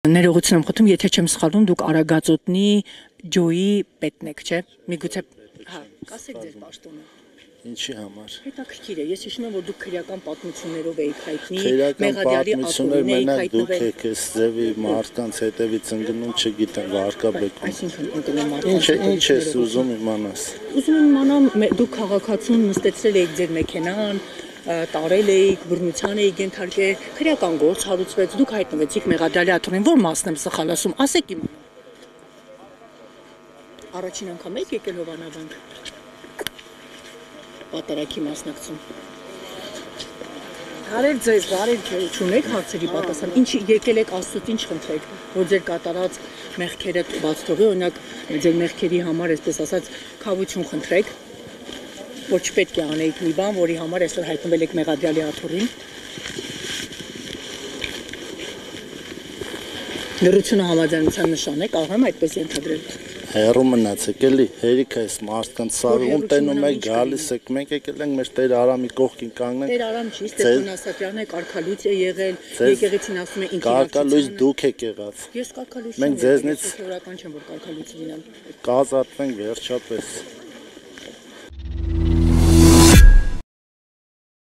Ներողություն եմ խնդրում, եթե չեմ սխալվում, դուք Արագածոտնի ջոյի պետն եք, չէ՞։ Միգուցե, հա, կասեք ձեր պաշտոնը։ Ինչի համար։ Հետաքրքիր է, ես հիշում եմ, որ դուք քրեական պատմություններով էիք հայտնի, Մեղադիալի ատորին էիք դուք եք էս ձևի մարդկանց հետևից ընկնում, չգիտեմ, վարկաբեկում։ Այսինքն ընկնում մարդկանց։ Ինչ ես ուզում իմանաս։ Ուզում եմ իմանամ, դուք քաղաքացուն նստեցրել եք ձեր մեքենան, տարել էիք, բռնության էիք ենթարկել, քրեական գործ հարուցվեց, դուք հայտնվեցիք Մեղադիալի աթոռին, որ մասն եմ սխալ ասում, ասեք իմ։ Առաջին անգամ եք եկել Հովանավանք։ Պատարագի մասնակցում։ Հարեր ձեզ, չունեք հարցերի պատասխան, ինչ եկել եք Աստծուց, ինչ խնդրեք, որ ձեր կատարած մեղքերը բաց թողի, օրինակ ձեր մեղքերի համար, այսպես ասած, քավություն խնդրեք, որ չպետք է անեիք մի բան, որի համար այսօր հայտնվել եք Մեղադիալի աթոռին։ Լռությունը համաձայնության նշան է, կարող եմ այդպես ենթադրել։ Հեռու մնացեք էլի, հերիք է այս մարդկանց սարում տենում եք, գալիս եք, մենք եկել ենք մեր Տեր Արամի կողքին կանգնենք։ Տեր Արամ չի, Ստեփան Ասատրյանը կարգալույց է եղել, եկեղեցին ասում է ինքնիշխանություն։ Կարգալույց դուք եք եղած։ Ես կարգալույց Մենք ձեզնից սովորական չեմ, որ կարգալույց լինեմ։ կազատվենք վերջապես։